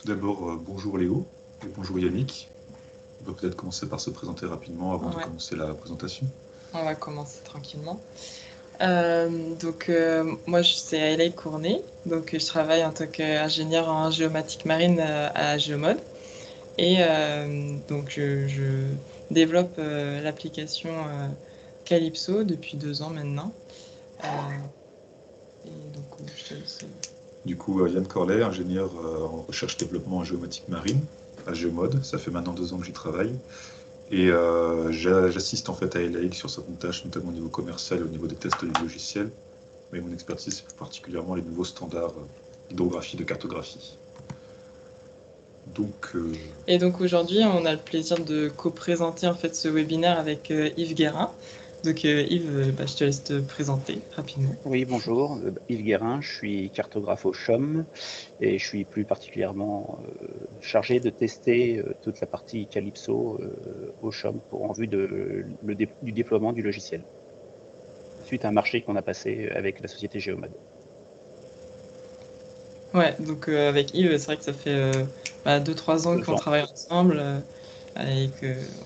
d'abord, bonjour Léo et bonjour Yannick. On va peut-être commencer par se présenter rapidement avant de Ouais, commencer la présentation. on va commencer tranquillement. Moi, c'est Aylaï Cournet. Je travaille en tant qu'ingénieur en géomatique marine à Géomode. Je développe l'application Calypso depuis 2 ans maintenant. Euh, je te laisse. Du coup, Yann Corlet, ingénieur en recherche-développement en géomatique marine à Géomode. Ça fait maintenant 2 ans que j'y travaille. Et j'assiste en fait à LAX sur certaines tâches, notamment au niveau commercial et au niveau des tests du logiciel. Mais mon expertise, c'est plus particulièrement les nouveaux standards d'hydrographie, de cartographie. Donc, Et donc aujourd'hui, on a le plaisir de co-présenter en fait ce webinaire avec Yves Guérin. Yves, je te laisse te présenter rapidement. Oui, bonjour, Yves Guérin, je suis cartographe au CHOM et je suis plus particulièrement chargé de tester toute la partie Calypso au CHOM en vue du déploiement du logiciel, suite à un marché qu'on a passé avec la société Géomode. Ouais, avec Yves, c'est vrai que ça fait 2-3 ans qu'on travaille ensemble et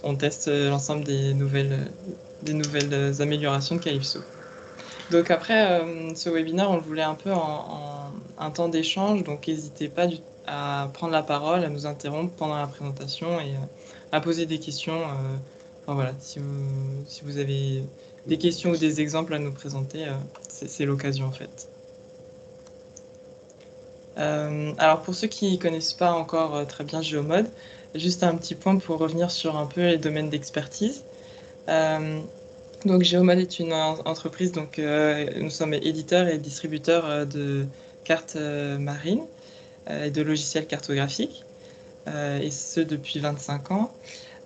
qu'on teste l'ensemble des nouvelles améliorations de Calypso. Donc après, ce webinaire, on le voulait un peu en un temps d'échange, donc n'hésitez pas à prendre la parole, à nous interrompre pendant la présentation et à poser des questions. Enfin voilà, si vous avez des questions ou des exemples à nous présenter, c'est l'occasion en fait. Alors pour ceux qui connaissent pas encore très bien Géomode, juste un petit point pour revenir sur un peu les domaines d'expertise. Donc Géomode est une entreprise, nous sommes éditeurs et distributeurs de cartes marines et de logiciels cartographiques, et ce depuis 25 ans.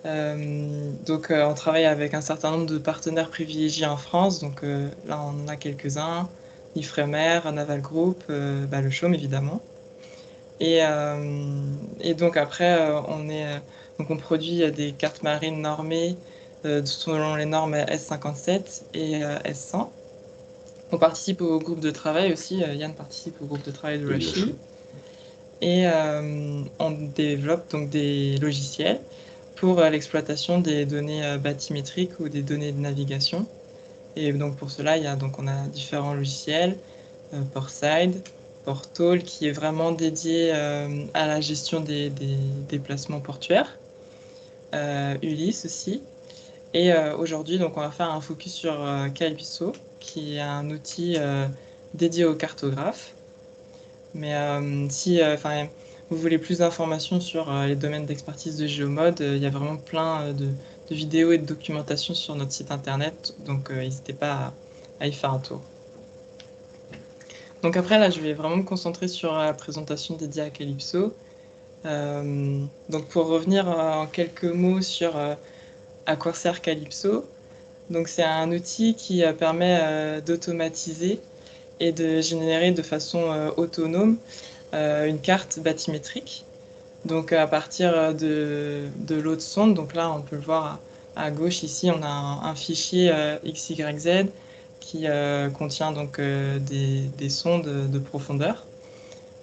On travaille avec un certain nombre de partenaires privilégiés en France, là on en a quelques-uns, Ifremer, Naval Group, le CHOM évidemment. Donc après, on produit des cartes marines normées selon les normes S57 et S100. On participe au groupe de travail aussi, Yann participe au groupe de travail de l'UHI. Et on développe donc des logiciels pour l'exploitation des données bathymétriques ou des données de navigation. Et donc pour cela, on a différents logiciels, Portside, Portal, qui est vraiment dédié à la gestion des déplacements portuaires, Ulysse aussi. Et aujourd'hui, on va faire un focus sur Calypso, qui est un outil dédié aux cartographes. Mais si vous voulez plus d'informations sur les domaines d'expertise de Géomode, il y a vraiment plein de vidéos et de documentation sur notre site internet, donc n'hésitez pas à y faire un tour. Donc après, là, je vais vraiment me concentrer sur la présentation dédiée à Calypso. Pour revenir en quelques mots sur à quoi sert Calypso, c'est un outil qui permet d'automatiser et de générer de façon autonome une carte bathymétrique. Donc à partir de l'eau de sonde, donc là on peut le voir à gauche ici, on a un fichier XYZ qui contient des sondes de profondeur.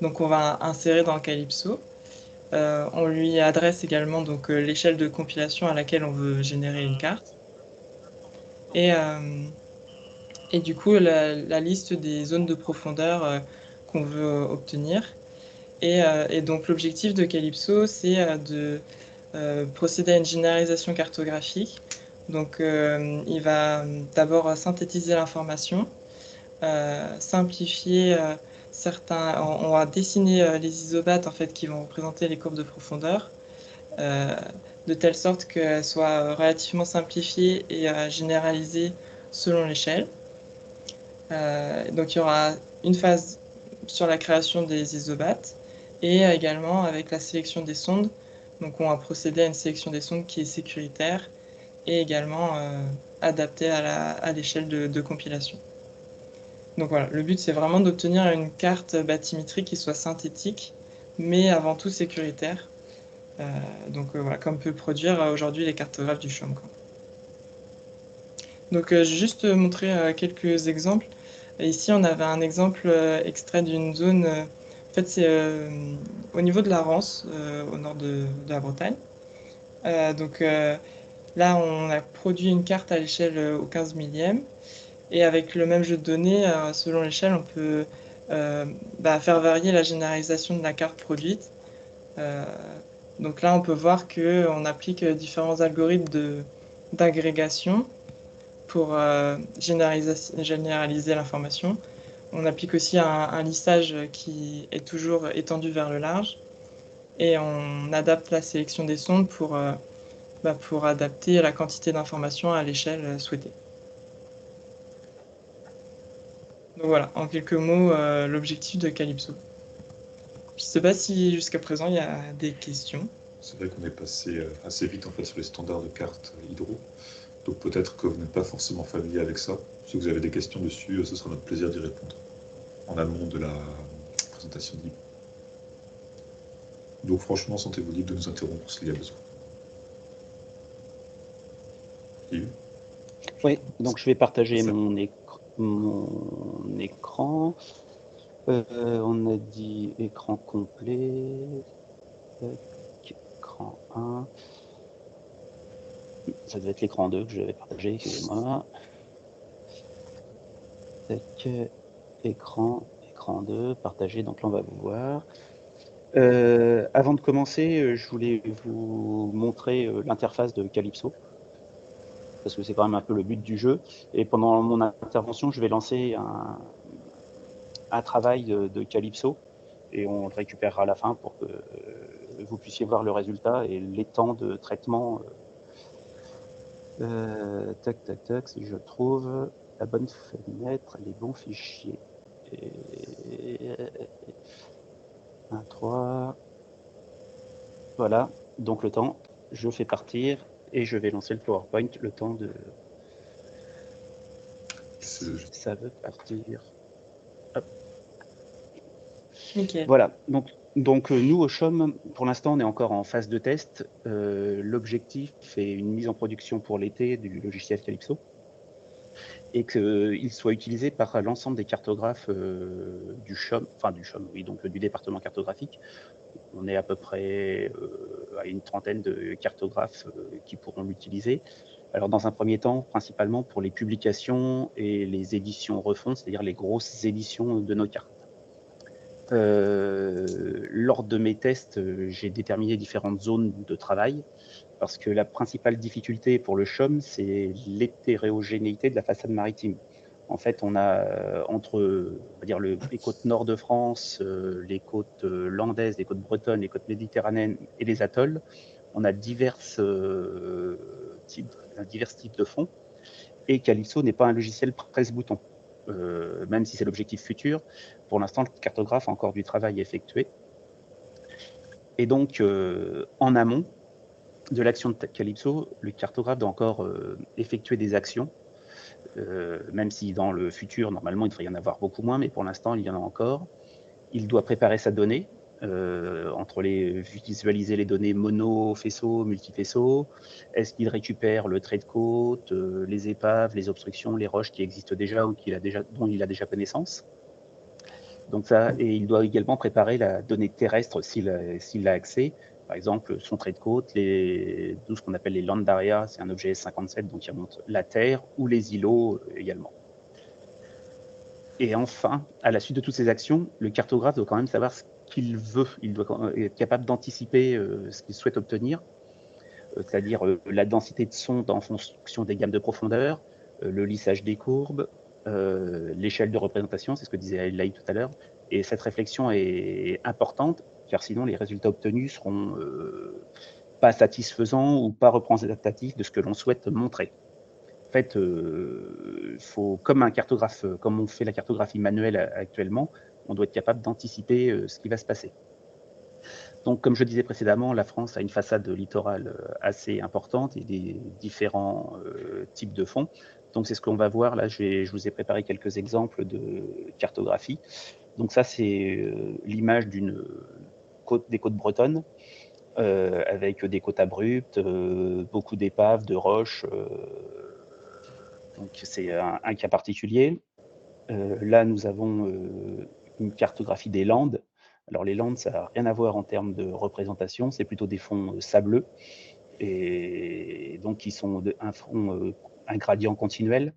Donc on va insérer dans Calypso. On lui adresse également l'échelle de compilation à laquelle on veut générer une carte. Et du coup la liste des zones de profondeur qu'on veut obtenir. Et donc l'objectif de Calypso, c'est de procéder à une généralisation cartographique. Donc il va d'abord synthétiser l'information, simplifier on va dessiner les isobates en fait qui vont représenter les courbes de profondeur, de telle sorte qu'elles soient relativement simplifiées et généralisées selon l'échelle. Donc il y aura une phase sur la création des isobates et également avec la sélection des sondes. Donc on va procéder à une sélection des sondes qui est sécuritaire et également adaptée à l'échelle de compilation. Donc voilà, le but c'est vraiment d'obtenir une carte bathymétrique qui soit synthétique, mais avant tout sécuritaire. Voilà, comme peut produire aujourd'hui les cartographes du CHOM. Donc je vais juste montrer quelques exemples. Ici on avait un exemple extrait d'une zone. En fait c'est au niveau de la Rance, au nord de la Bretagne. Donc là, on a produit une carte à l'échelle au 15 millième. Et avec le même jeu de données, selon l'échelle, on peut faire varier la généralisation de la carte produite. Donc là, on peut voir qu'on applique différents algorithmes d'agrégation pour généraliser l'information. On applique aussi un lissage qui est toujours étendu vers le large. Et on adapte la sélection des sondes pour adapter la quantité d'informations à l'échelle souhaitée. Donc voilà, en quelques mots, l'objectif de Calypso. Je ne sais pas si jusqu'à présent il y a des questions. C'est vrai qu'on est passé assez vite en fait sur les standards de cartes hydro. Donc peut-être que vous n'êtes pas forcément familier avec ça. Si vous avez des questions dessus, ce sera notre plaisir d'y répondre en amont de la présentation de l'IP. Donc franchement, sentez-vous libre de nous interrompre s'il y a besoin. Yves ? Oui, donc je vais partager mon écran. On a dit écran complet. Écran 1. Ça devait être l'écran 2 que je vais partager, excusez-moi. Écran 2, partagé, donc là on va vous voir. Avant de commencer, je voulais vous montrer l'interface de Calypso, parce que c'est quand même un peu le but du jeu. Et pendant mon intervention, je vais lancer un travail de Calypso, et on le récupérera à la fin pour que vous puissiez voir le résultat et les temps de traitement. Tac, si je trouve la bonne fenêtre, les bons fichiers. 1, 3. Voilà, donc le temps, je fais partir et je vais lancer le PowerPoint, le temps de... Si ça veut partir. Hop. Nickel. Voilà, donc nous au CHOM, pour l'instant on est encore en phase de test. L'objectif est une mise en production pour l'été du logiciel Calypso et qu'il soit utilisé par l'ensemble des cartographes du CHOM, oui, donc du département cartographique. On est à peu près à une trentaine de cartographes qui pourront l'utiliser. Alors dans un premier temps, principalement pour les publications et les éditions refontes, c'est-à-dire les grosses éditions de nos cartes. Lors de mes tests, j'ai déterminé différentes zones de travail parce que la principale difficulté pour le CHOM, c'est l'hétérogénéité de la façade maritime. En fait, on a entre on va dire les côtes nord de France, les côtes landaises, les côtes bretonnes, les côtes méditerranéennes et les atolls, on a divers types de fonds. Et Calypso n'est pas un logiciel presse-bouton. Même si c'est l'objectif futur, pour l'instant, le cartographe a encore du travail à effectuer. Et donc, en amont de l'action de Calypso, le cartographe doit encore effectuer des actions, même si dans le futur, normalement, il devrait y en avoir beaucoup moins, mais pour l'instant, il y en a encore. Il doit préparer sa donnée, visualiser les données mono-faisceau, multi-faisceau. Est-ce qu'il récupère le trait de côte, les épaves, les obstructions, les roches qui existent déjà ou dont il a déjà connaissance. Donc ça, et il doit également préparer la donnée terrestre s'il a accès. Par exemple, son trait de côte, tout ce qu'on appelle les land area, c'est un objet S57, donc il remonte la terre ou les îlots également. Et enfin, à la suite de toutes ces actions, le cartographe doit quand même savoir ce qu'il veut. Il doit être capable d'anticiper ce qu'il souhaite obtenir, c'est-à-dire la densité de sonde en fonction des gammes de profondeur, le lissage des courbes, l'échelle de représentation, c'est ce que disait Laï tout à l'heure. Et cette réflexion est importante, car sinon les résultats obtenus seront pas satisfaisants ou pas représentatifs de ce que l'on souhaite montrer. En fait, faut, comme on fait la cartographie manuelle actuellement, on doit être capable d'anticiper ce qui va se passer. Donc, comme je disais précédemment, la France a une façade littorale assez importante et des différents types de fonds. Donc, c'est ce qu'on va voir. Là, je vous ai préparé quelques exemples de cartographie. Donc, ça, c'est l'image des côtes bretonnes, avec des côtes abruptes, beaucoup d'épaves, de roches. Donc, c'est un cas particulier. Là, nous avons une cartographie des Landes. Alors les landes, ça n'a rien à voir en termes de représentation, c'est plutôt des fonds sableux, et donc qui sont un gradient continuel.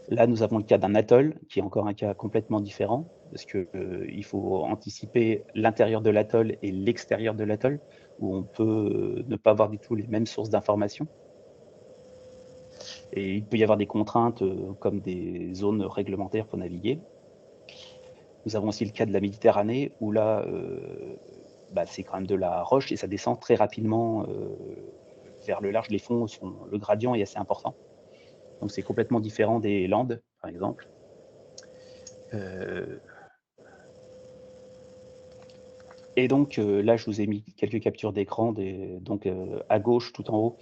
Là, nous avons le cas d'un atoll, qui est encore un cas complètement différent, parce qu'il faut anticiper l'intérieur de l'atoll et l'extérieur de l'atoll, où on peut ne pas avoir du tout les mêmes sources d'informations. Et il peut y avoir des contraintes comme des zones réglementaires pour naviguer. Nous avons aussi le cas de la Méditerranée, où là, c'est quand même de la roche et ça descend très rapidement vers le large. Les fonds le gradient est assez important. Donc c'est complètement différent des Landes, par exemple. Et donc là, je vous ai mis quelques captures d'écran. Donc à gauche, tout en haut,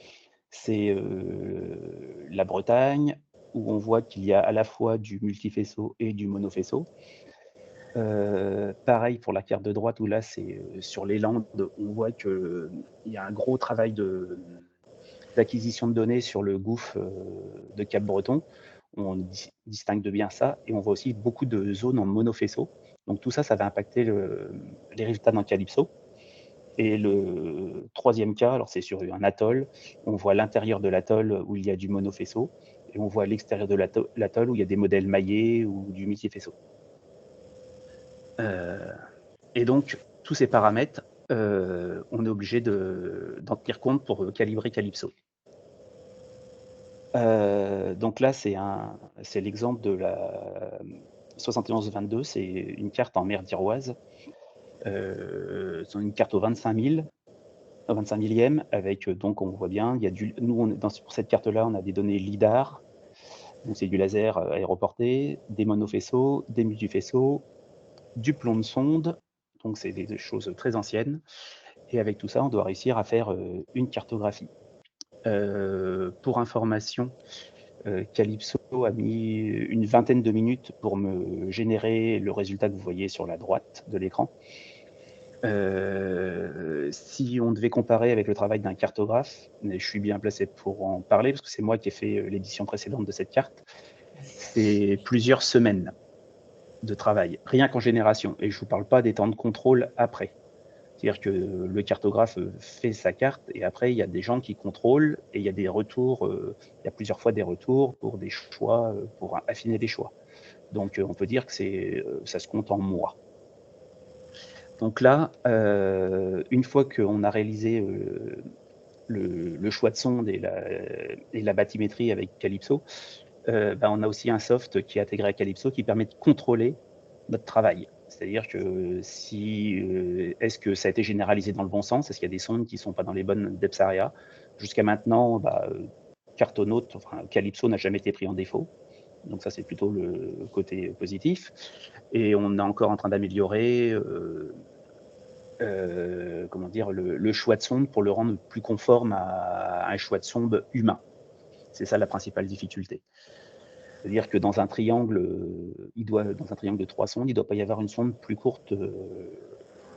c'est la Bretagne, où on voit qu'il y a à la fois du multifaisceau et du monofaisceau. Pareil pour la carte de droite, où là, c'est sur les Landes, on voit qu'il y a un gros travail d'acquisition de données sur le gouffre de Cap-Breton. On distingue de bien ça, et on voit aussi beaucoup de zones en monofaisceau. Donc tout ça, ça va impacter les résultats d'un Calypso. Et le troisième cas, alors c'est sur un atoll, on voit l'intérieur de l'atoll où il y a du monofaisceau, et on voit l'extérieur de l'atoll où il y a des modèles maillés ou du multifaisceau. Et donc, tous ces paramètres, on est obligé d'en tenir compte pour calibrer Calypso. Donc là, c'est l'exemple de la 71-22, c'est une carte en mer d'Iroise. C'est une carte au 25 millième, avec, donc on voit bien, il y a pour cette carte-là, on a des données LIDAR, donc c'est du laser aéroporté, des monofaisceaux, des multifaisceaux, du plomb de sonde, donc c'est des choses très anciennes. Et avec tout ça, on doit réussir à faire une cartographie. Pour information, Calypso a mis une vingtaine de minutes pour me générer le résultat que vous voyez sur la droite de l'écran. Si on devait comparer avec le travail d'un cartographe, mais je suis bien placé pour en parler parce que c'est moi qui ai fait l'édition précédente de cette carte, c'est plusieurs semaines de travail, rien qu'en génération. Et je ne vous parle pas des temps de contrôle après. C'est-à-dire que le cartographe fait sa carte et après, il y a des gens qui contrôlent et il y a des retours, il y a plusieurs fois des retours pour des choix, pour affiner les choix. Donc, on peut dire que ça se compte en mois. Donc là, une fois qu'on a réalisé le choix de sonde et la bathymétrie avec Calypso, on a aussi un soft qui est intégré à Calypso qui permet de contrôler notre travail. C'est-à-dire que est-ce que ça a été généralisé dans le bon sens? Est-ce qu'il y a des sondes qui ne sont pas dans les bonnes depth area? Jusqu'à maintenant, Cartonaut, Calypso n'a jamais été pris en défaut. Donc ça, c'est plutôt le côté positif. Et on est encore en train d'améliorer le choix de sonde pour le rendre plus conforme à un choix de sonde humain. C'est ça la principale difficulté. C'est-à-dire que dans un triangle, dans un triangle de 3 sondes, il ne doit pas y avoir une sonde plus courte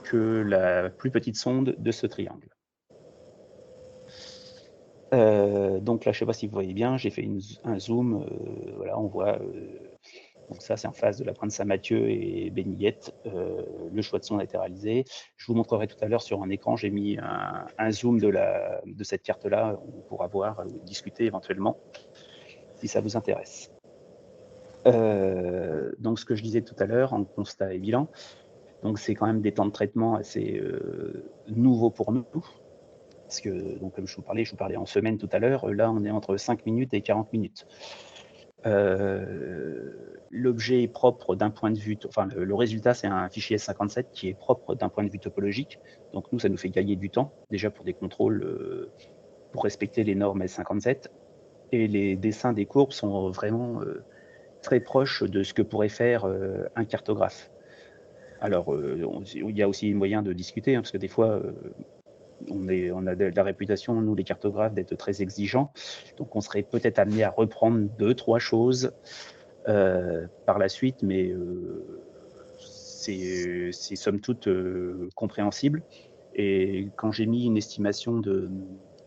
que la plus petite sonde de ce triangle. Donc là, je ne sais pas si vous voyez bien, j'ai fait un zoom. Voilà, on voit. Donc ça, c'est en face de la Pointe Saint-Mathieu et Bénillette. Le choix de sonde a été réalisé. Je vous montrerai tout à l'heure sur un écran. J'ai mis un zoom de cette carte-là. On pourra voir, discuter éventuellement, si ça vous intéresse. Donc ce que je disais tout à l'heure en constat et bilan, donc c'est quand même des temps de traitement assez nouveaux pour nous, parce que donc comme je vous parlais en semaine tout à l'heure, là on est entre 5 minutes et 40 minutes. L'objet est propre d'un point de vue, le résultat c'est un fichier S57 qui est propre d'un point de vue topologique, donc nous ça nous fait gagner du temps déjà pour des contrôles pour respecter les normes S57, et les dessins des courbes sont vraiment très proche de ce que pourrait faire un cartographe. Alors, il y a aussi moyen de discuter, parce que des fois, on a de la réputation, nous les cartographes, d'être très exigeants. Donc, on serait peut-être amené à reprendre 2-3 choses par la suite, mais c'est somme toute compréhensible. Et quand j'ai mis une estimation de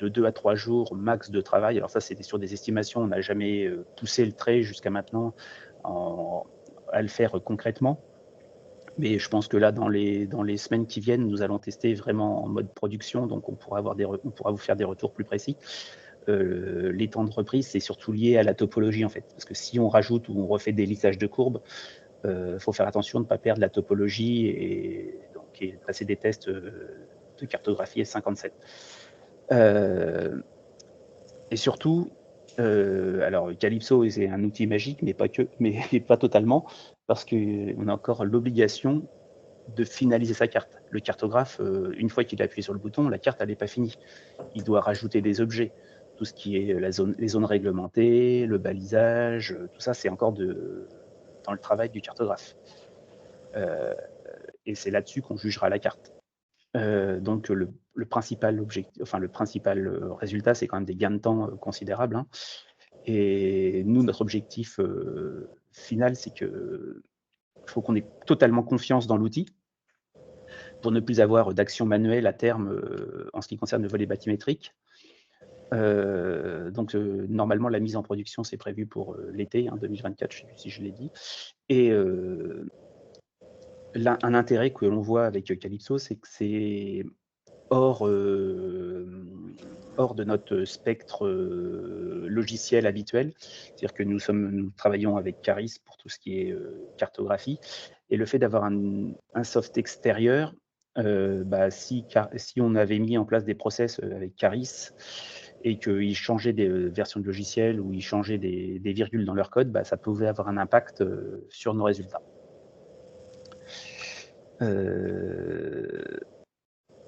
2 à 3 jours max de travail, alors ça c'était sur des estimations, on n'a jamais poussé le trait jusqu'à maintenant à le faire concrètement. Mais je pense que là, dans les semaines qui viennent, nous allons tester vraiment en mode production, donc on pourra vous faire des retours plus précis. Les temps de reprise, c'est surtout lié à la topologie en fait, parce que si on rajoute ou on refait des lissages de courbes, faut faire attention de ne pas perdre la topologie et passer des tests de cartographie S57. Et surtout, alors Calypso c'est un outil magique, mais pas totalement, parce qu'on a encore l'obligation de finaliser sa carte. Le cartographe, une fois qu'il a appuyé sur le bouton, la carte elle n'est pas finie. Il doit rajouter des objets. Tout ce qui est les zones réglementées, le balisage, tout ça, c'est encore dans le travail du cartographe. Et c'est là-dessus qu'on jugera la carte. Donc le principal résultat, c'est quand même des gains de temps considérables. Hein. Et nous, notre objectif final, c'est qu'il faut qu'on ait totalement confiance dans l'outil pour ne plus avoir d'action manuelle à terme en ce qui concerne le volet bathymétrique. Donc normalement, la mise en production, c'est prévu pour l'été 2024, je ne sais plus si je l'ai dit. Et un intérêt que l'on voit avec Calypso, c'est que c'est hors de notre spectre logiciel habituel. C'est-à-dire que nous travaillons avec Caris pour tout ce qui est cartographie. Et le fait d'avoir un soft extérieur, si on avait mis en place des process avec Caris et qu'ils changeaient des versions de logiciel ou ils changeaient des virgules dans leur code, ça pouvait avoir un impact sur nos résultats.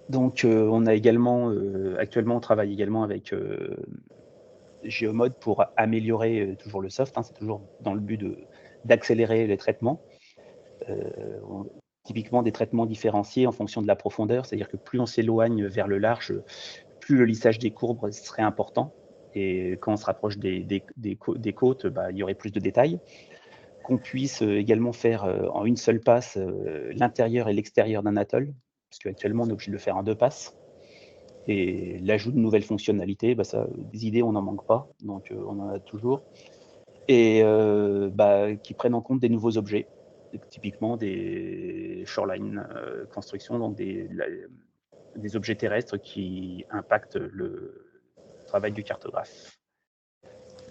Donc, on a également, actuellement, on travaille également avec Geomod pour améliorer toujours le soft. Hein, c'est toujours dans le but d'accélérer les traitements. Typiquement des traitements différenciés en fonction de la profondeur, c'est-à-dire que plus on s'éloigne vers le large, plus le lissage des courbes serait important. Et quand on se rapproche des côtes, il y aurait plus de détails. Qu'on puisse également faire en une seule passe l'intérieur et l'extérieur d'un atoll, parce qu'actuellement on est obligé de le faire en 2 passes. Et l'ajout de nouvelles fonctionnalités, des idées on n'en manque pas, donc on en a toujours. Et qui prennent en compte des nouveaux objets, typiquement des shoreline constructions, donc des objets terrestres qui impactent le travail du cartographe.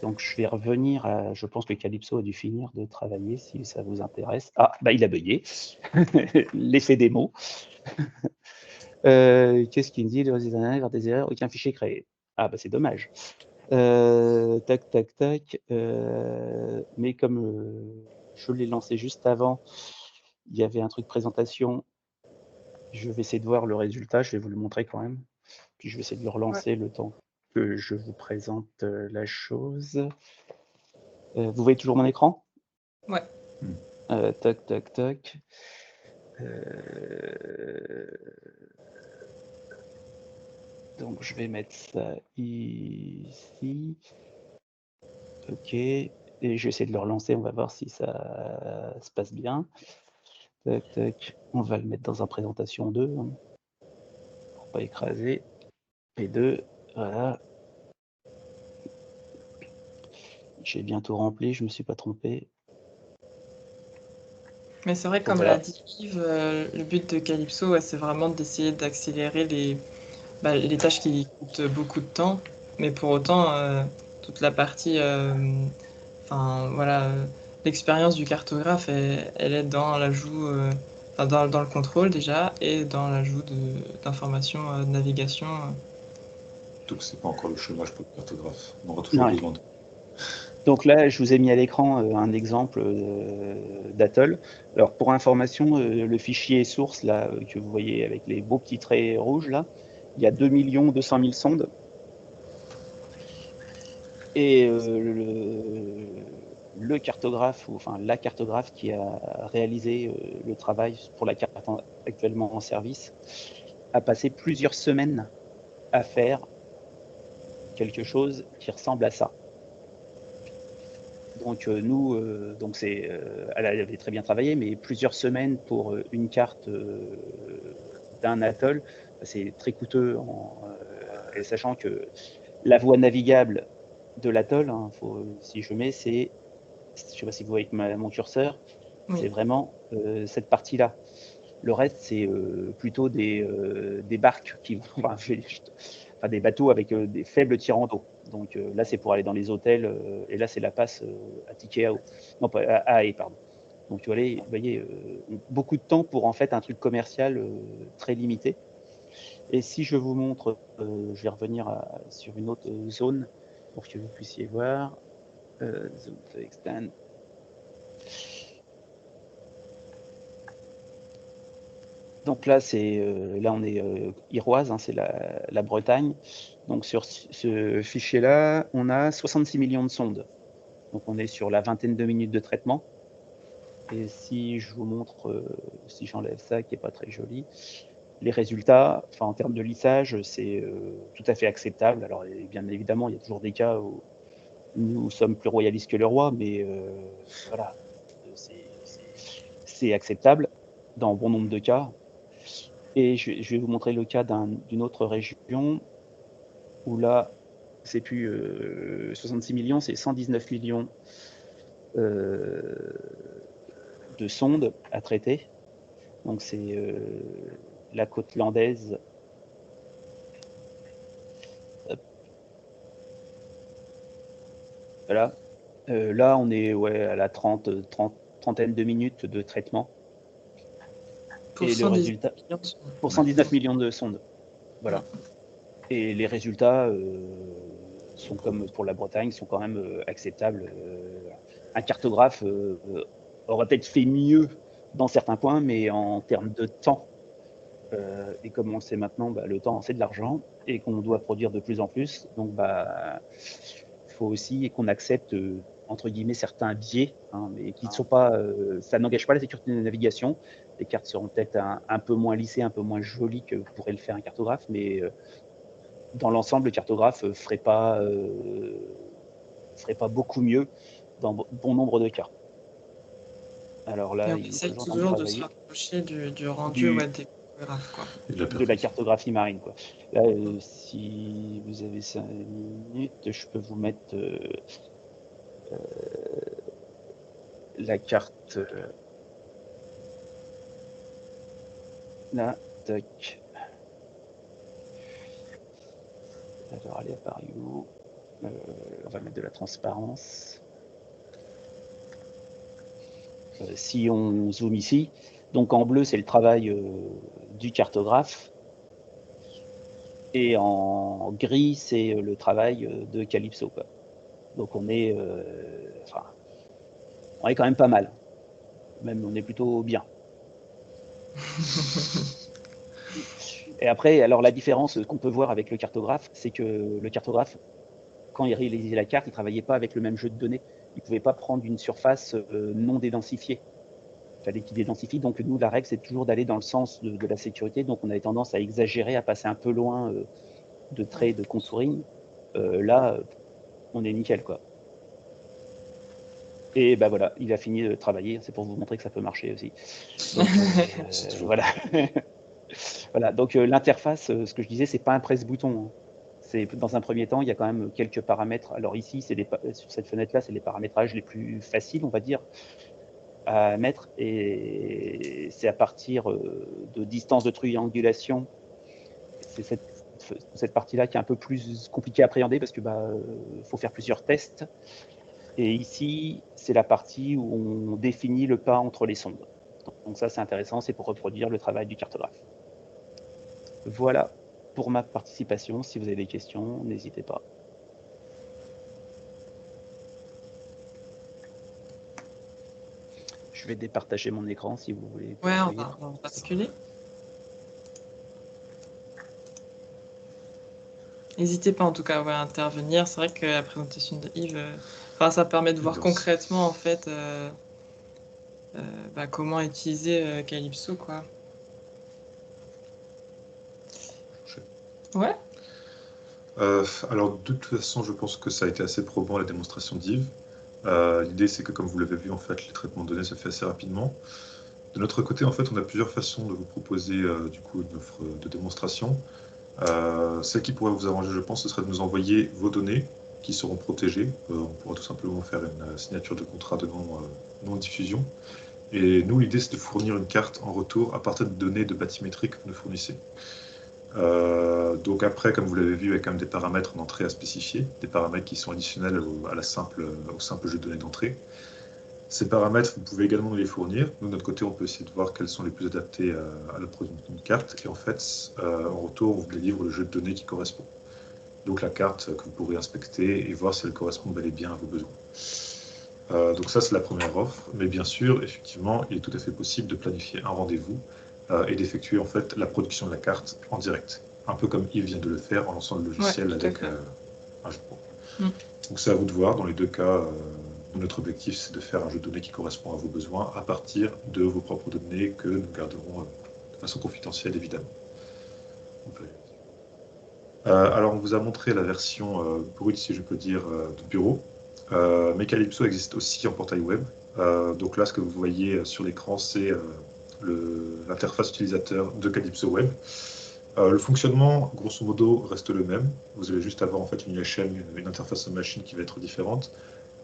Donc je vais revenir à, je pense que Calypso a dû finir de travailler, si ça vous intéresse. Ah, il a bugué, l'effet démo. Qu'est-ce qu'il me dit? Vers des erreurs, aucun fichier créé. Ah, c'est dommage. Tac. Mais comme je l'ai lancé juste avant, il y avait un truc présentation. Je vais essayer de voir le résultat, je vais vous le montrer quand même. Puis je vais essayer de le relancer le temps que je vous présente la chose. Vous voyez toujours mon écran? Ouais. Tac. Donc je vais mettre ça ici. Ok. Et je vais essayer de le relancer, on va voir si ça se passe bien. Tac. On va le mettre dans un présentation 2. Hein, pour pas écraser. P2. Voilà. J'ai bientôt rempli, je me suis pas trompé. Mais c'est vrai, comme l'a dit Yves, le but de Calypso, c'est vraiment d'essayer d'accélérer les tâches qui coûtent beaucoup de temps. Mais pour autant, toute la partie, l'expérience du cartographe, elle est dans l'ajout, dans le contrôle déjà, et dans l'ajout d'informations de navigation. Donc c'est pas encore le chômage pour le cartographe. On aura toujours besoin de... Donc là, je vous ai mis à l'écran un exemple d'atoll. Alors pour information, le fichier source là que vous voyez avec les beaux petits traits rouges là, il y a 2 200 000 sondes. Et le cartographe, la cartographe qui a réalisé le travail pour la carte actuellement en service, a passé plusieurs semaines à faire quelque chose qui ressemble à ça. Donc elle avait très bien travaillé, mais plusieurs semaines pour une carte d'un atoll, c'est très coûteux. Et sachant que la voie navigable de l'atoll, si je mets, je ne sais pas si vous voyez mon curseur, Oui. C'est vraiment cette partie-là. Le reste, c'est plutôt des barques qui vont, des bateaux avec des faibles tirants d'eau. Donc là, c'est pour aller dans les hôtels, et là, c'est la passe à Tikeo. Non, pas à Hae, pardon. Donc vous voyez, beaucoup de temps pour en fait un truc commercial très limité. Et si je vous montre, je vais revenir sur une autre zone pour que vous puissiez voir. Zone to extend. Donc là, là on est Iroise, hein, c'est la Bretagne. Donc sur ce fichier-là, on a 66 millions de sondes. Donc on est sur la vingtaine de minutes de traitement. Et si je vous montre, si j'enlève ça, qui n'est pas très joli, les résultats, en termes de lissage, c'est tout à fait acceptable. Alors bien évidemment, il y a toujours des cas où nous sommes plus royalistes que le roi, mais voilà, c'est acceptable dans bon nombre de cas. Et je vais vous montrer le cas d'une autre région où là, c'est plus 66 millions, c'est 119 millions de sondes à traiter. Donc c'est la côte landaise. Hop. Voilà. Là, on est à la trentaine de minutes de traitement. Pour Et le résultat, pour 119 millions de sondes. Voilà. Et les résultats sont comme pour la Bretagne, sont quand même acceptables. Un cartographe aurait peut-être fait mieux dans certains points, mais en termes de temps, et comme on le sait maintenant, le temps c'est de l'argent et qu'on doit produire de plus en plus. Donc il faut aussi qu'on accepte entre guillemets certains biais, hein, mais qui ne sont pas, ça n'engage pas la sécurité de navigation. Les cartes seront peut-être un peu moins lissées, un peu moins jolies que pourrait le faire un cartographe, mais dans l'ensemble, le cartographe ne ferait pas beaucoup mieux dans bon nombre de cas. Alors là, Et on il est essaie toujours en train de toujours de se travailler rapprocher du rendu des cartographes, quoi. de la cartographie marine, quoi. Là, si vous avez 5 minutes, je peux vous mettre la carte là, tac. Alors, elle est apparue où on va mettre de la transparence. Si on zoome ici, donc en bleu, c'est le travail du cartographe. Et en gris, c'est le travail de Calypso, quoi. Donc on est quand même pas mal. Même on est plutôt bien. Et après, alors la différence qu'on peut voir avec le cartographe, c'est que le cartographe, quand il réalisait la carte, il ne travaillait pas avec le même jeu de données. Il ne pouvait pas prendre une surface non dédensifiée. Il fallait qu'il dédensifie. Donc nous, la règle, c'est toujours d'aller dans le sens de la sécurité. Donc on avait tendance à exagérer, à passer un peu loin de traits, de contouring. Là, on est nickel, quoi. Et voilà, il a fini de travailler. C'est pour vous montrer que ça peut marcher aussi. Donc voilà. Voilà. Donc l'interface, ce que je disais, c'est pas un presse-bouton. Hein. C'est dans un premier temps, il y a quand même quelques paramètres. Alors ici, sur cette fenêtre-là, c'est les paramétrages les plus faciles, on va dire, à mettre. Et c'est à partir de distance de triangulation. C'est cette partie-là qui est un peu plus compliquée à appréhender parce que faut faire plusieurs tests. Et ici, c'est la partie où on définit le pas entre les sondes. Donc ça, c'est intéressant, c'est pour reproduire le travail du cartographe. Voilà pour ma participation. Si vous avez des questions, n'hésitez pas. Je vais départager mon écran si vous voulez. Ouais, on va basculer. N'hésitez pas en tout cas à intervenir. C'est vrai que la présentation de Yves, ça permet de voir concrètement en fait comment utiliser Calypso, quoi. Ouais. Alors de toute façon, je pense que ça a été assez probant la démonstration d'Yves. L'idée, c'est que comme vous l'avez vu, en fait, les traitements de données se fait assez rapidement. De notre côté, en fait, on a plusieurs façons de vous proposer du coup une offre de démonstration. Celle qui pourrait vous arranger, je pense, ce serait de nous envoyer vos données qui seront protégées. On pourra tout simplement faire une signature de contrat de non-diffusion. Et nous, l'idée, c'est de fournir une carte en retour à partir de données de bathymétrie que vous nous fournissez. Donc après, comme vous l'avez vu, il y a quand même des paramètres en entrée à spécifier, des paramètres qui sont additionnels au simple jeu de données d'entrée. Ces paramètres, vous pouvez également nous les fournir. Nous, de notre côté, on peut essayer de voir quels sont les plus adaptés à la production d'une carte. Et en fait, en retour, on vous délivre le jeu de données qui correspond. Donc la carte que vous pourrez inspecter et voir si elle correspond bel et bien à vos besoins. Donc ça, c'est la première offre. Mais bien sûr, effectivement, il est tout à fait possible de planifier un rendez-vous et d'effectuer en fait la production de la carte en direct. Un peu comme Yves vient de le faire en lançant le logiciel avec un jeu pro. Donc c'est à vous de voir. Dans les deux cas, notre objectif, c'est de faire un jeu de données qui correspond à vos besoins à partir de vos propres données que nous garderons de façon confidentielle, évidemment. Alors, on vous a montré la version brute, si je peux dire, de bureau. Mais Calypso existe aussi en portail web. Donc là, ce que vous voyez sur l'écran, c'est l'interface utilisateur de Calypso Web. Le fonctionnement, grosso modo, reste le même. Vous allez juste avoir en fait une UHM, une interface machine qui va être différente.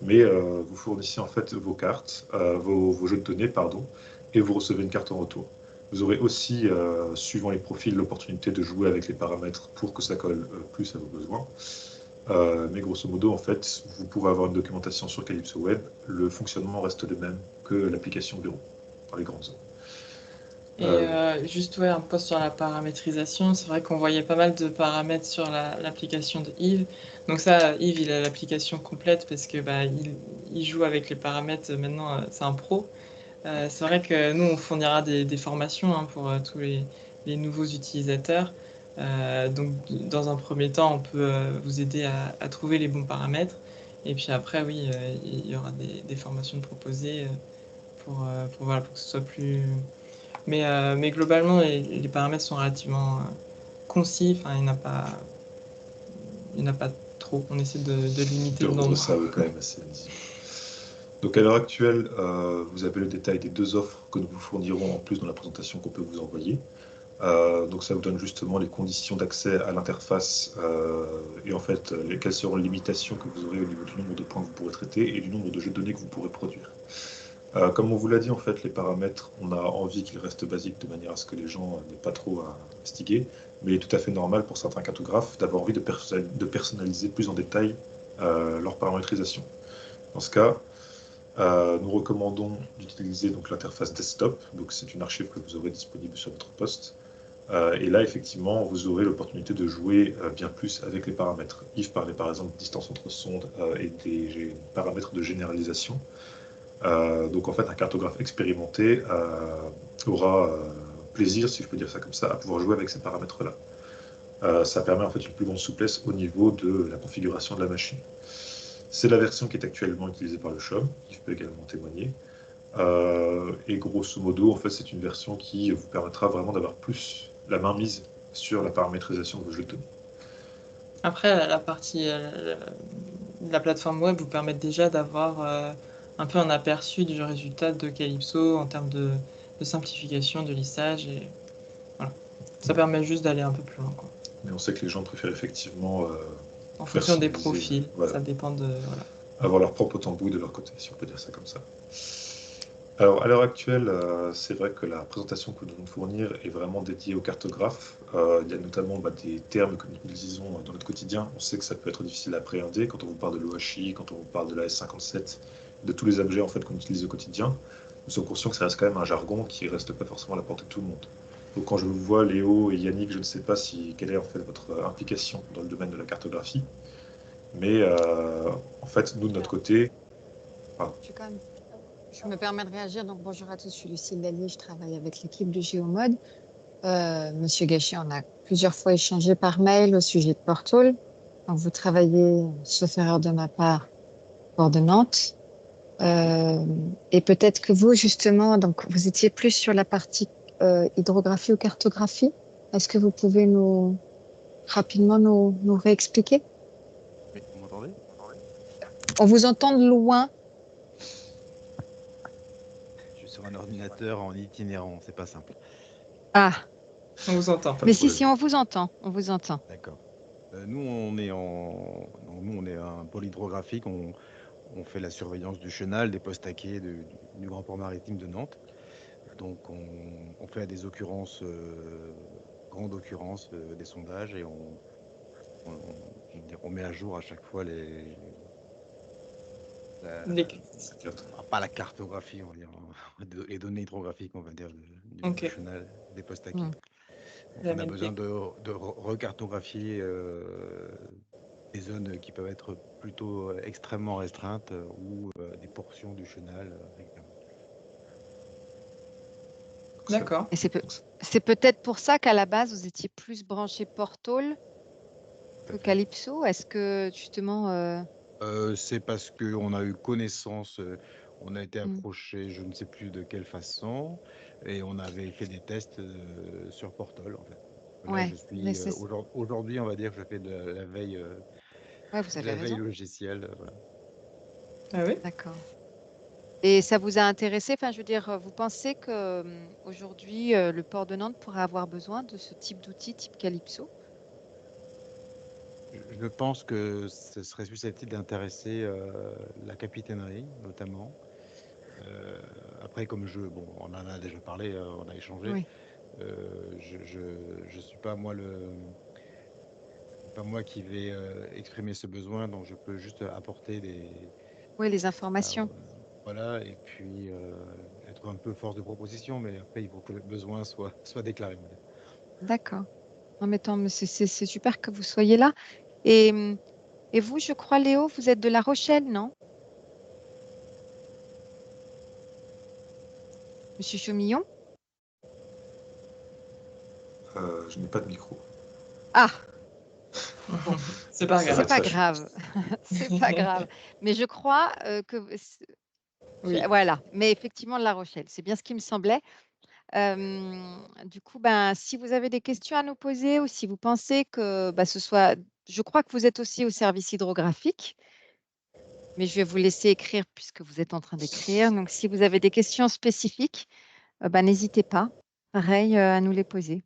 Mais vous fournissez en fait vos cartes, vos jeux de données, pardon, et vous recevez une carte en retour. Vous aurez aussi, suivant les profils, l'opportunité de jouer avec les paramètres pour que ça colle plus à vos besoins. Mais grosso modo, en fait, vous pourrez avoir une documentation sur Calypso Web. Le fonctionnement reste le même que l'application bureau, dans les grandes zones. Et juste un post sur la paramétrisation, c'est vrai qu'on voyait pas mal de paramètres sur l'application de Yves. Donc ça, Yves, il a l'application complète parce que il joue avec les paramètres. Maintenant, c'est un pro. C'est vrai que nous, on fournira des formations pour tous les nouveaux utilisateurs. Donc, dans un premier temps, on peut vous aider à trouver les bons paramètres. Et puis après, oui, il y aura des formations proposées pour que ce soit plus... Mais globalement, les paramètres sont relativement concis. Enfin, il n'y en a pas trop. On essaie de limiter le nombre. Ça veut quand même assez visible. Donc à l'heure actuelle, vous avez le détail des deux offres que nous vous fournirons en plus dans la présentation qu'on peut vous envoyer. Donc ça vous donne justement les conditions d'accès à l'interface et en fait quelles seront les limitations que vous aurez au niveau du nombre de points que vous pourrez traiter et du nombre de jeux de données que vous pourrez produire. Comme on vous l'a dit, en fait, les paramètres, on a envie qu'ils restent basiques de manière à ce que les gens n'aient pas trop à investiguer, mais il est tout à fait normal pour certains cartographes d'avoir envie de personnaliser plus en détail leur paramétrisation. Dans ce cas, nous recommandons d'utiliser l'interface desktop, donc c'est une archive que vous aurez disponible sur votre poste. Et là, effectivement, vous aurez l'opportunité de jouer bien plus avec les paramètres. Yves parlait par exemple de distance entre sondes et des paramètres de généralisation. Donc en fait, un cartographe expérimenté aura plaisir, si je peux dire ça comme ça, à pouvoir jouer avec ces paramètres-là. Ça permet en fait une plus grande souplesse au niveau de la configuration de la machine. C'est la version qui est actuellement utilisée par le CHOM, qui peut également témoigner. Et grosso modo, en fait, c'est une version qui vous permettra vraiment d'avoir plus la main mise sur la paramétrisation de vos jeux de données. Après, la partie la plateforme web vous permet déjà d'avoir un peu un aperçu du résultat de Calypso en termes de simplification, de lissage. Et voilà. Ça permet juste d'aller un peu plus loin. Mais on sait que les gens préfèrent effectivement en fonction des profils, voilà. Ça dépend de... Voilà. Avoir leur propre tambouille de leur côté, si on peut dire ça comme ça. Alors, à l'heure actuelle, c'est vrai que la présentation que nous devons fournir est vraiment dédiée aux cartographes. Il y a notamment des termes que nous utilisons dans notre quotidien. On sait que ça peut être difficile à appréhender quand on vous parle de l'OHI, quand on vous parle de la S57, de tous les objets en fait, qu'on utilise au quotidien. Nous sommes conscients que ça reste quand même un jargon qui ne reste pas forcément à la portée de tout le monde. Donc quand je vous vois, Léo et Yannick, je ne sais pas quelle est en fait votre implication dans le domaine de la cartographie. Mais en fait, nous, de notre côté... Je me permets de réagir. Donc, bonjour à tous, je suis Lucille Lallier, je travaille avec l'équipe de Géomode. Monsieur Gachet, on a plusieurs fois échangé par mail au sujet de Portal. Donc, vous travaillez, sauf erreur de ma part, port de Nantes. Et peut-être que vous, justement, donc, vous étiez plus sur la partie hydrographie ou cartographie. Est-ce que vous pouvez rapidement nous réexpliquer? Oui, vous m'entendez? On vous entend de loin. Sur un ordinateur en itinérant, c'est pas simple. Ah, on vous entend. Mais si, on vous entend, on vous entend. D'accord. Nous, on est un pôle hydrographique. On on fait la surveillance du chenal, des postes taquets du grand port maritime de Nantes. Donc on fait à des occurrences, grandes occurrences, des sondages et on met à jour à chaque fois la- Les- Cette carte. pas la cartographie, on va dire, les données hydrographiques, on va dire, du Ok. chenal, des postes taquets. Mm. Donc La on a besoin MLP. de recartographier des zones qui peuvent être plutôt extrêmement restreintes ou des portions du chenal régulièrement. D'accord. Et c'est peut-être pour ça qu'à la base, vous étiez plus branché Portôle Tout que à fait. Calypso. Est-ce que justement, C'est parce qu'on a eu connaissance, on a été Mm. approché, je ne sais plus de quelle façon, et on avait fait des tests sur Portol, en fait. Là, Ouais, je suis aujourd'hui, on va dire que je fais de ouais, vous avez la veille raison. logicielle. Voilà. Ah oui? D'accord. Et ça vous a intéressé? Enfin, je veux dire, vous pensez que aujourd'hui, le port de Nantes pourrait avoir besoin de ce type d'outil, type Calypso? Je pense que ce serait susceptible d'intéresser la capitainerie, notamment. Euh, Après, bon, on en a déjà parlé, on a échangé. Oui, Je suis pas moi pas moi qui vais exprimer ce besoin, donc je peux juste apporter oui, les euh, informations. voilà, et puis être un peu force de proposition, mais après il faut que le besoin soit déclaré. On va dire. D'accord. Non, mais tant, mais c'est super que vous soyez là. Et, et vous, je crois, Léo, vous êtes de La Rochelle, non? Monsieur Chaumillon? Je n'ai pas de micro. Ah, bon, C'est pas Ça va c'est grave. être pas fâché. grave. C'est pas grave. Mais je crois que Oui. voilà. Mais effectivement, La Rochelle, c'est bien ce qui me semblait. Du coup, ben, si vous avez des questions à nous poser ou si vous pensez que ce soit, je crois que vous êtes aussi au service hydrographique, mais je vais vous laisser écrire puisque vous êtes en train d'écrire. Donc, si vous avez des questions spécifiques, n'hésitez pas, pareil, à nous les poser.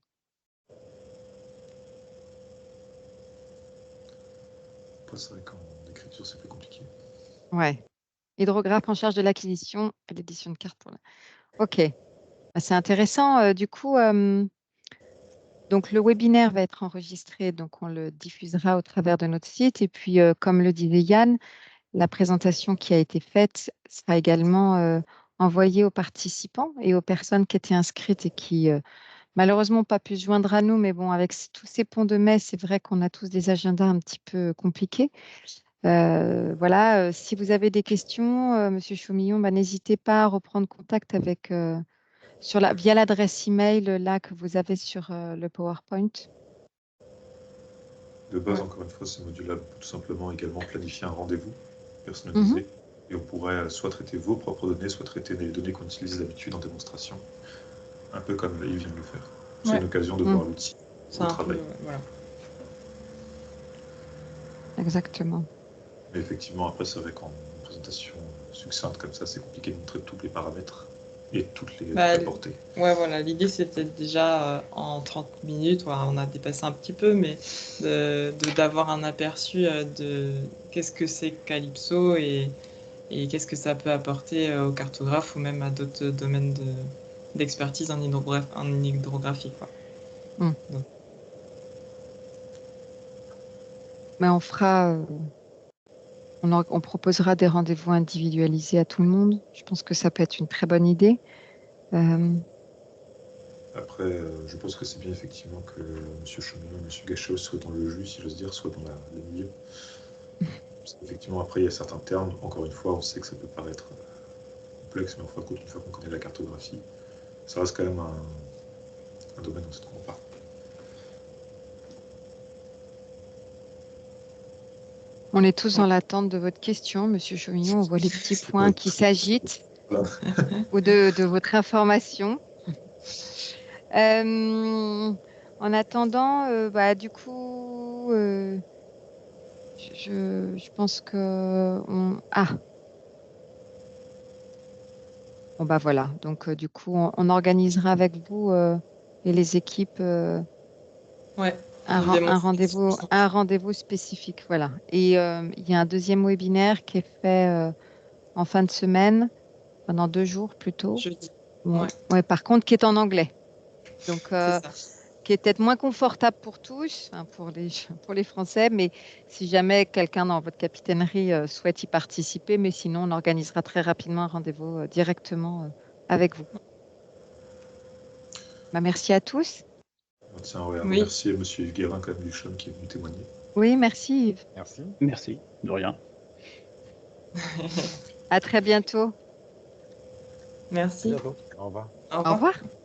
Après, c'est vrai qu'en écriture, c'est plus compliqué. Ouais. Hydrographe en charge de l'acquisition et l'édition de cartes. OK. C'est intéressant. Du coup, donc le webinaire va être enregistré, donc on le diffusera au travers de notre site. Et puis, comme le disait Yann, la présentation qui a été faite sera également envoyée aux participants et aux personnes qui étaient inscrites et qui malheureusement n'ont pas pu se joindre à nous. Mais bon, avec tous ces ponts de mai, c'est vrai qu'on a tous des agendas un petit peu compliqués. Voilà, si vous avez des questions, Monsieur Chaumillon, n'hésitez pas à reprendre contact avec via l'adresse email là que vous avez sur le PowerPoint. De base, Ouais. encore une fois, c'est modulable. Tout simplement également planifier un rendez-vous Mhm. personnalisé. Et on pourrait soit traiter vos propres données, soit traiter des données qu'on utilise d'habitude en démonstration. Un peu comme Yves vient de le faire. C'est Ouais. une occasion de Mm. voir l'outil C'est au un peu. travail. Voilà. Exactement. Mais effectivement, après, c'est vrai qu'en présentation succincte comme ça, c'est compliqué de montrer tous les paramètres et toute Bah, la portée. ouais, voilà. L'idée, c'était déjà en 30 minutes, ouais, on a dépassé un petit peu, mais d'avoir un aperçu de qu'est-ce que c'est Calypso et qu'est-ce que ça peut apporter aux cartographes ou même à d'autres domaines d'expertise en hydrographie, quoi. Mm. Donc. Mais on fera, on proposera des rendez-vous individualisés à tout le monde. Je pense que ça peut être une très bonne idée. Après, je pense que c'est bien effectivement que M. Cheminot et M. Gachot soient dans le jus, si j'ose dire, soient dans le milieu. Parce qu'effectivement, après, il y a certains termes, encore une fois, on sait que ça peut paraître complexe, mais en fin de compte, une fois qu'on connaît la cartographie, ça reste quand même un domaine dont on ne comprend pas. On est tous dans l'attente de votre question, Monsieur Chaumillon. On voit les petits C'est pas points qui s'agitent Voilà. ou de votre information. En attendant, du coup, je pense que bon voilà. Donc du coup, on organisera avec vous et les équipes Ouais. un rendez-vous spécifique, voilà. Et il y a un deuxième webinaire qui est fait en fin de semaine, pendant 2 jours plutôt. Jeudi. Ouais, par contre, qui est en anglais. Donc, C'est ça. qui est peut-être moins confortable pour tous, hein, pour les Français, mais si jamais quelqu'un dans votre capitainerie souhaite y participer, mais sinon, on organisera très rapidement un rendez-vous directement avec vous. Bah, merci à tous. Tiens, ouais, Oui. remercier M. Yves Guérin quand même du CHUM qui est venu témoigner. Oui, merci Yves. Merci. Merci, de rien. À très bientôt. Merci. À bientôt. Au revoir. Au Au revoir. revoir.